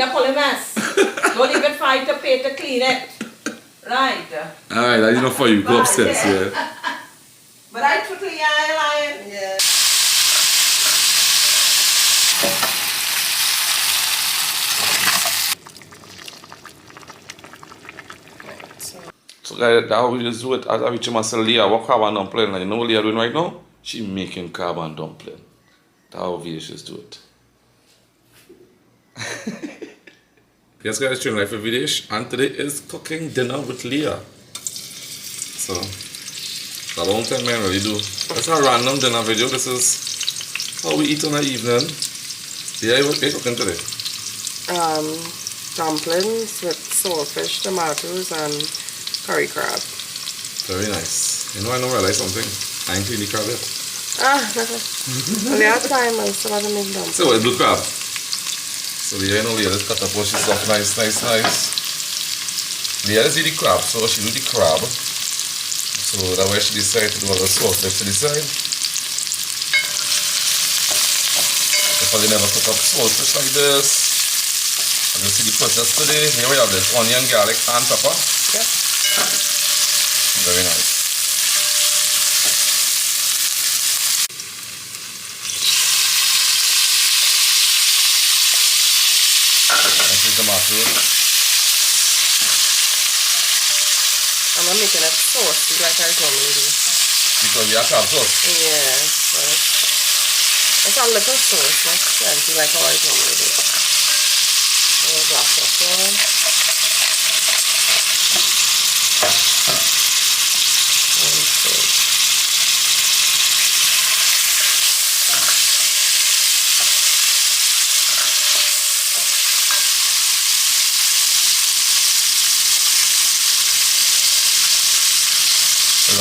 clean up all the mess. Don't even find to pay to clean it. Right. Alright, that's enough for you. Go upstairs, yeah. But I totally lying. Yeah. So guys, that's how we just do it. As I reach myself, Leah, what crab and dumpling? You know what Leah doing right now? She making crab and dumpling. That's how we just do it. Yes guys, Trini Life of Videos, and today is cooking dinner with Leah. So, it's a long time I really do. It's a random dinner video. This is how we eat in the evening. Leah, what are you cooking today? Dumplings with saltfish, tomatoes, and curry crab. Very nice. You know, I don't realize something. I ain't clean the crab yet. Only have time, I still have to make dumplings. So, what, blue crab? So Leah, you know, Leah, let's cut up all she stuff nice. Leah, let's eat the crab, so she do the crab. So that's why she decided to do all the sauce left to the side. Because they never cook up saltfish like this. And you see the process today. Here we have this onion, garlic, and pepper. Yep. Very nice. Tomatoes. I'm not making it saucy like I normally do. Because you have to have sauce? Yeah, so it's a little sauce, not plenty like how I normally do. So a glass of oil. And salt.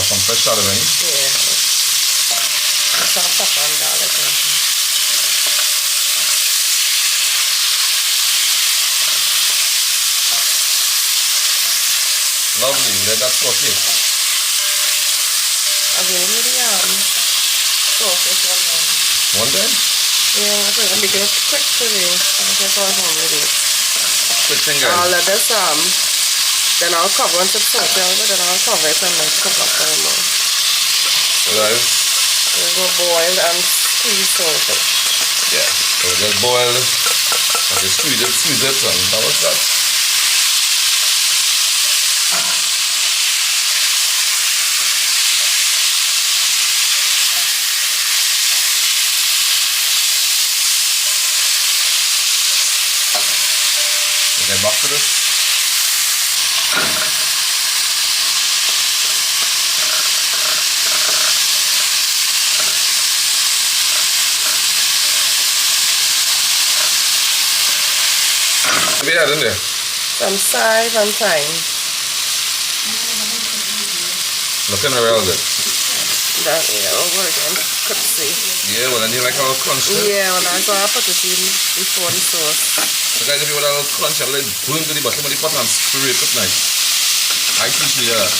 Some fresh salad, right? Yeah. It's all pepper and garlic. Lovely. Let that saute. I've been with the saltfish One time? Yeah, I think I'm making it quick today. I think that's all I'm going to do. Quick thing, guys. I'll let this then I'll cover once it's soaked over, then I'll cover it and let it cook up for a more. So guys, we'll go boil and squeeze saltfish. Yeah, so we just boil and just squeeze it, and that was that. We get back to this. What we had in there? Some side and thyme. Looking real good. That, yeah, over again. Could see. Yeah, well, then you like a little crunch there? Yeah, when I saw I put it in before the sauce. So guys, if you want a little crunch, I'll let it go into the bottom of the pot and scrape it nice. I teach you that.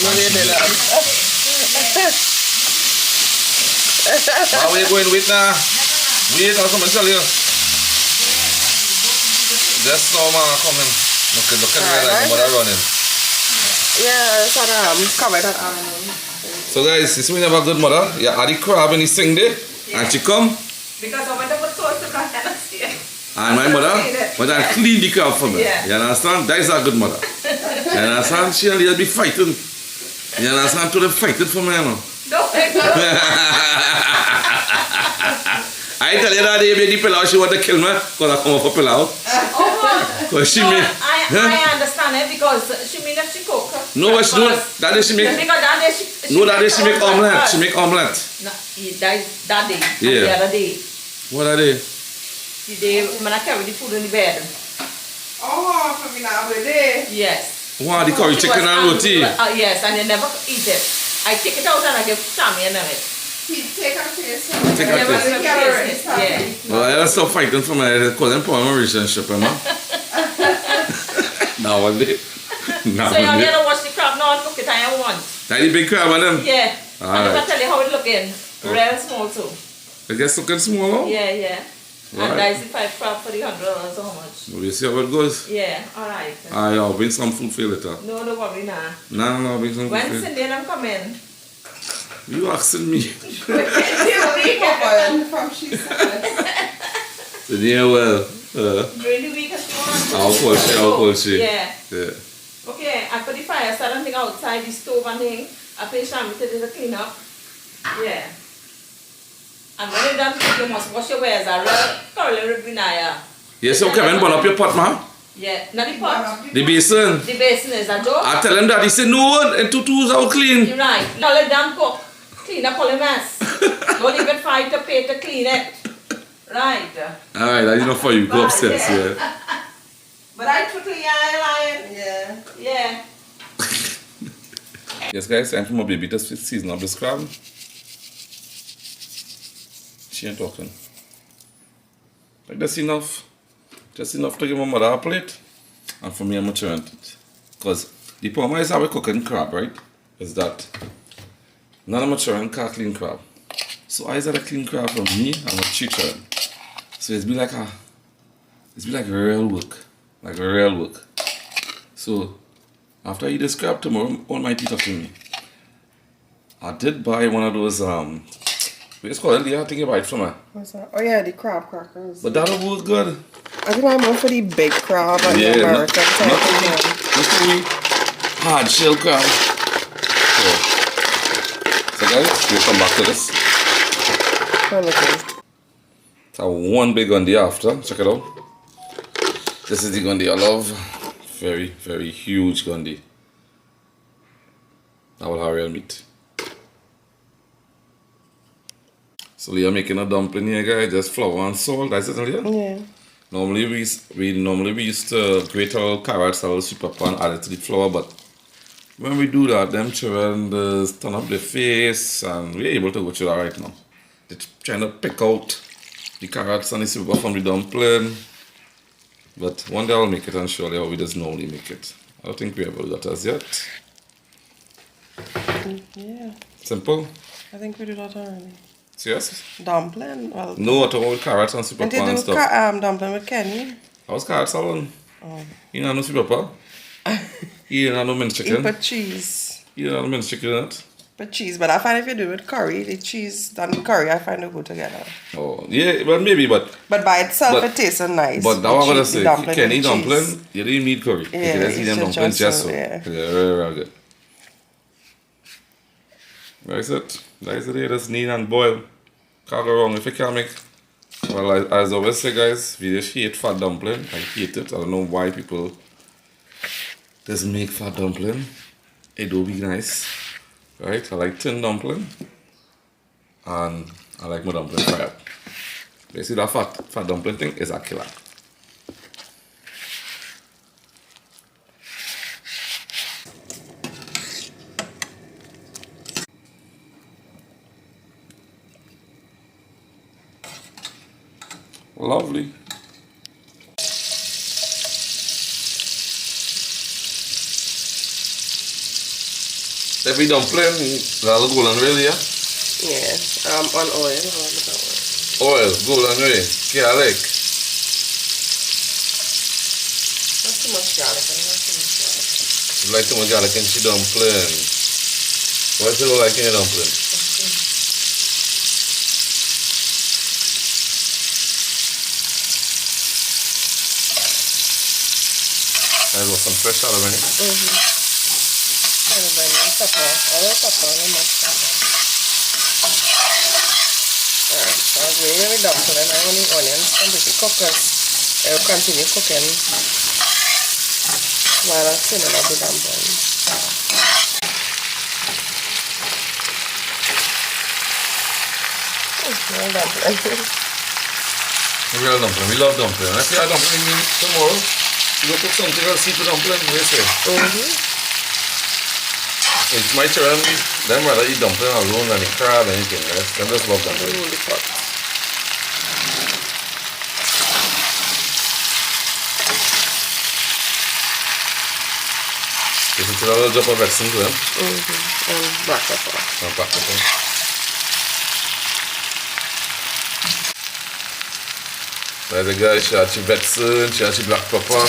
No, you did that. Why are you going with now? Wait, I'll come and tell you. Just now, man, coming. Look at me like the mother running. Yeah, that's what cover that So guys, this means I have a good mother. Yeah, add the crab in the sink there. Yeah. And she come. Because I went to put sauce to cut and see it. And my mother, but I clean the crab for me. Yeah. You understand? That is a good mother. You understand? She and Leah be fighting. You understand? To the fighting for me, you know. No, I tell you that day, baby, Pilau, she want to kill me because I come up for Pilau. Because she made. I understand it because she made if she cook. No, what she do? That day she make. Because that day she No, that day she make omelette. She make omelette. No, that day. Yeah. The other day. What are they? The day when I carry the food in the bed. Oh, for me now, day. Yes. Wow, the curry chicken and roti. Yes, and they never eat it. I take it out and I give Sammy and it. Take a taste. Take a taste. Yeah. Well, I don't stop fighting for my cousin for my relationship, you know. Now one day. Now So you one day. gotta watch the crab now and cook it I want. That the big crab on them? Yeah. All I'm right. gonna tell you how it looking. Real small too. It gets looking small now? Yeah, yeah. And that's the 5 crab for the $100 or how much? We'll see how it goes. Yeah, alright. I'll bring some food for you later. No, don't worry now. No, bring some food When for you. Cindy and I'm coming? You asking me? From she said. Yeah, well. During the week as well. I'll call she. Yeah. Yeah. Okay, I put the fire started thing outside the stove and thing. I finish to do the clean up. Yeah. And when you're done, you must wash your wares. I real thoroughly ribinaya. Yes, so Kevin, burn up your pot, man. Yeah, not the pot. The basin. The basin is a door. I tell him that. He said, no, and tutus are clean. You're right. Now let them cook. Clean up all the mess. Don't even fight to pay to clean it. Right. Alright, that's enough for you. Go upstairs, yeah. But I totally lion. Yeah. Yeah. Yes, guys, time for my baby to season up this crab. She ain't talking. Like, that's enough. Just enough to give my mother a plate. And for me, I'm going to turn it. Because the problem is how we cooking crab, right? Is that none of my children can clean crab. So I had a clean crab from me and my children. So it's be like real work. Like real work. So after I eat this crab tomorrow, all my teeth up to me. I did buy one of those it's called Leah, I think you buy it from her. What's that? Oh yeah, the crab crackers. But that'll work good. I think I'm more for the big crab and Yeah, the American type not of the hard shell crab. So guys, we'll come back to this. So one big gundy after, check it out. This is the gundy I love. Very, very huge gundy. That will have real meat. So Leah making a dumpling here, guys. Just flour and salt. That's it, Leah? Yeah. Normally we used to grate our carrots, our sweet pepper and add it to the flour, but when we do that, them children just turn up their face and we're able to go through that right now. They're trying to pick out the carrots and the sweet pepper from the dumpling. But one day I'll make it and show you how we just normally make it. I don't think we ever got as yet. Yeah. Simple. I think we do that already. Serious? Dumpling? Well, No, what about carrots and sweet and pepper you and do stuff? dumpling with Kenny? How's carrots alone? Oh. You know no sweet pepper? You know no minced You chicken? put cheese. You know no minced chicken in it? Put cheese, but I find if you do it with curry, the cheese and the curry, I find they go together. Oh, yeah, well maybe, but But by itself, But- it tastes so nice. But that was what I The say. dumpling You can eat with dumpling, cheese. you don't even need curry. Yeah, you can just eat it's them just dumplings just so, so. yeah. They're very, very good. That's it. That's it. Just knead and boil. Can't go wrong if you can make. Well, as I always say, guys, we just hate fat dumpling. I hate it. I don't know why people just make fat dumpling. It will be nice. Right? I like thin dumpling. And I like my dumpling fried. You see that fat dumpling thing is a killer. Lovely. Every dumpling, that'll go on really, yeah? Yes, on oil. Oil, golden way, garlic. Not too much garlic. You like too much garlic in your dumpling. Why do you don't like in your dumpling? There's got some fresh out of it. Kind of onion, pepper, all pepper, and much pepper. Alright, so I was waiting with dumpling. I want the onions completely cooked. I'll continue cooking while I'm filling up the dumpling. Real dumpling. Real dumpling. We love dumpling. And if you have dumpling tomorrow, you go cook something else, see the dumpling, what do you say? It's my children, them rather eat dumpling alone than the crab, anything, right? Them just love dumpling. Roll the pot. If you put a little drop of Vexin to them, And black pepper. and back to them. There the guy, she had black pepper.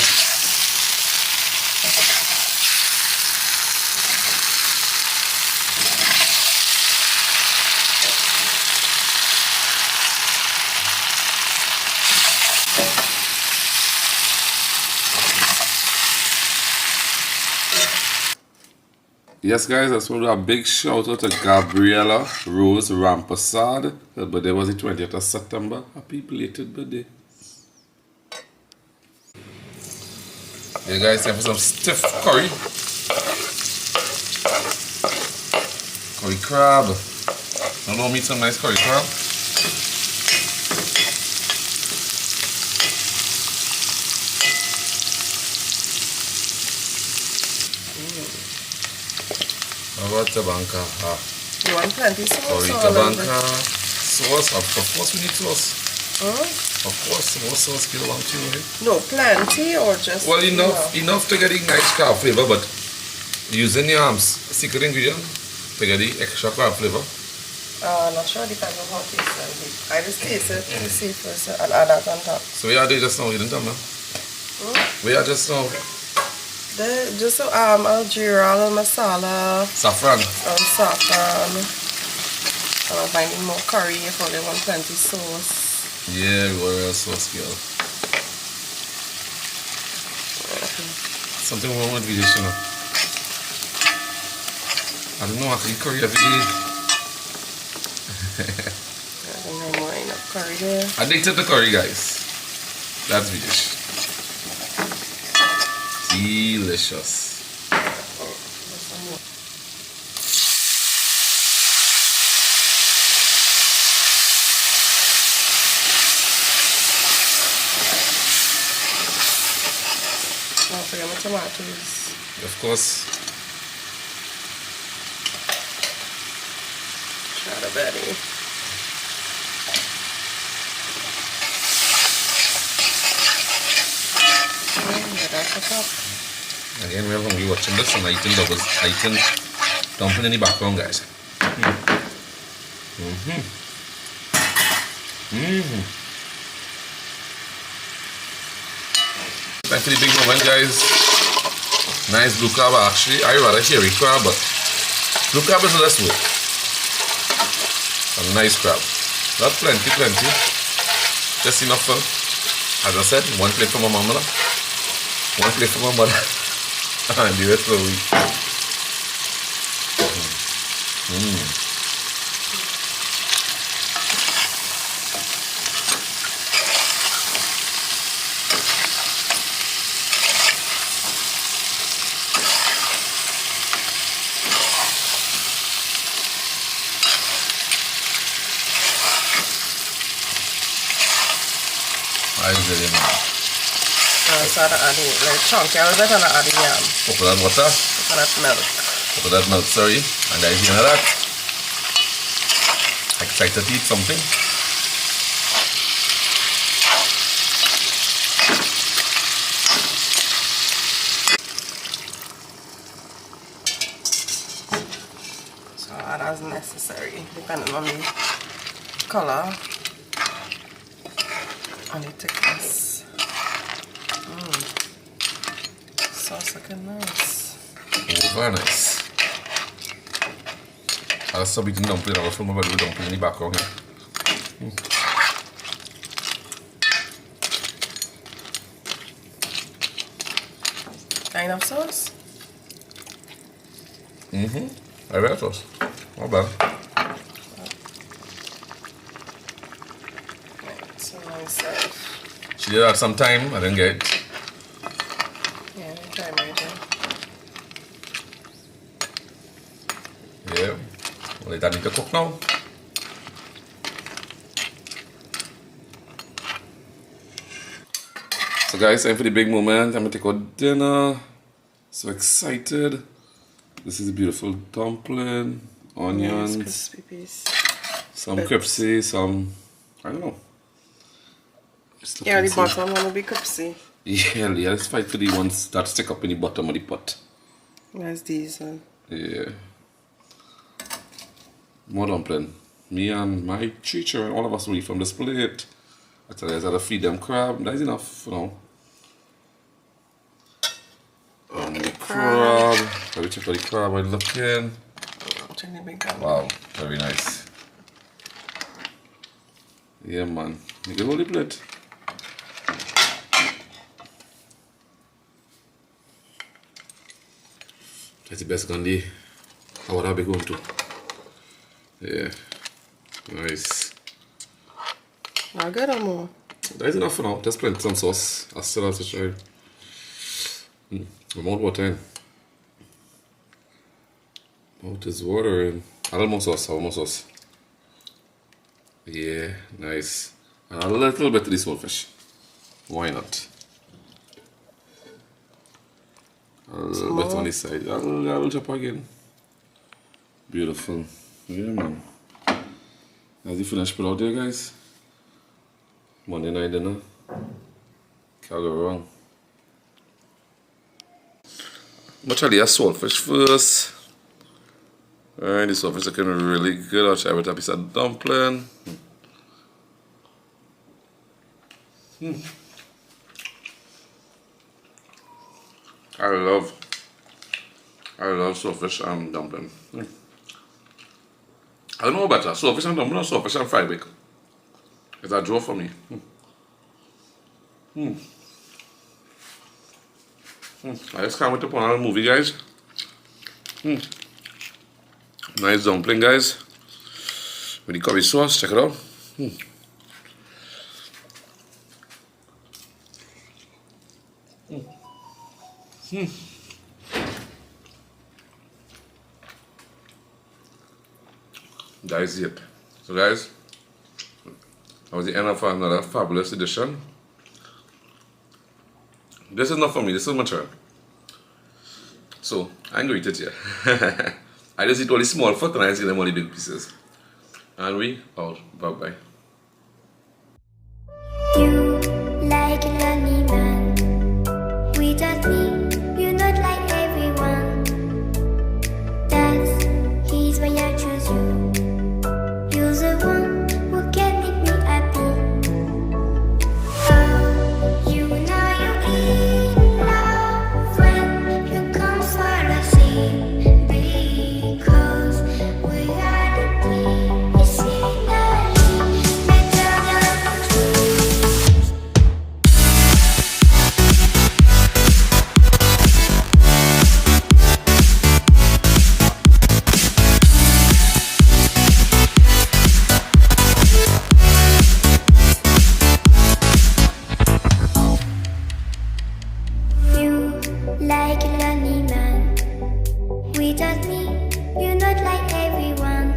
Yes guys, I just want to do a big shout out to Gabriella Rose Rampasad. Her birthday was the 20th of September. Happy belated birthday. Yeah guys, time for some stiff curry. Curry crab. Don't know me some nice curry crab. How about tabanca? You want plenty sauce? Curry tabanca sauce. Of course we need sauce. Huh? Of course, more sauce kill one too, right? No, plenty or just... Well, enough to get the nice crab flavor, but using your secret ingredient to get the extra crab flavor. Not sure, depends on how tasty. I just taste it to see first and add that on top. So we are there just now, you didn't tell me? We are just now. Just Algeria, masala, Saffron. saffron. And I'm finding more curry if only want plenty sauce. Yeah, we were sauce girl. Something wrong with this, you know. I don't know, I can eat curry every day. I don't know more enough curry there. Addicted to curry, guys. That's British. Delicious. Don't forget my tomatoes. Of course. Try the Betty. Again, we're hungry watching this and eating dumpling in the background, guys. Time for the big moment, guys. Nice blue crab. Actually, I rather hairy crab, but blue crab is less work. A nice crab. Not plenty. Just enough for, as I said, one plate for my mama, one plate for my mother, and the rest for we. So I add like chunky, I was better not add yam. Coconut water. Coconut milk. Coconut milk, sorry. And then you know that. Excited to eat something. So add as necessary, depending on the color and the thickness. Sauce looking nice. Oh, very nice. I'll stop eating dumpling. I'll film about the dumpling in the background here. Kind of sauce? I bet sauce. Not bad. Right, so nice. She did have some time. I didn't get it. Yeah, time right Yeah. Well, it need to cook now. So guys, time for the big moment. I'm gonna take out dinner. So excited. This is a beautiful dumpling, onions, nice crispy piece. some crispy, some, I don't know. Yeah, the bottom one will be crispy. Yeah, let's fight for the ones that stick up in the bottom of the pot. That's these. Yeah. More dumpling. Me and my teacher and all of us will eat from this plate. I tell you, I gotta feed them crab. That's enough for now. The crab. Let me check for the crab I'm looking. Trini big crab. Wow, very nice. Yeah, man. You can hold the plate. That's the best candy. How would I be going to? Yeah. Nice. Now good or more? That's enough for now. Just plenty some sauce. I still have to try. My mouth watering. Mouth is watering. A little more sauce. A little more sauce. Yeah, nice. And a little bit of the small fish. Why not? A little bit on this side. A little chop again. Beautiful. Yeah, man. That's the finished product there, guys. Monday night dinner. Can't go wrong. I'm gonna try the saltfish first. Alright, the saltfish looking really good. I'll try with a piece of dumpling. I love saltfish and dumpling. I don't know better, saltfish and dumpling or saltfish and fried bacon. It's a draw for me. I just can't wait to put on a movie, guys. Nice dumpling, guys. With the curry sauce, check it out. That is it. So, guys, that was the end of another fabulous edition. This is not for me, this is my turn. So, I'm going to eat it here. I just eat all the small foot and I see them all the big pieces. And we out. Bye bye. You like a lonely man. Without me, you're not like everyone. That's he's why I choose you. You're the one who can make me happy. Oh, you know you're in love when you come for the sea. Because we are the scenery better than trees. You like a lonely man. Without me, you're not like everyone.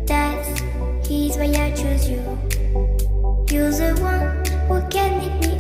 That's he's why I choose you. You're the one who can make me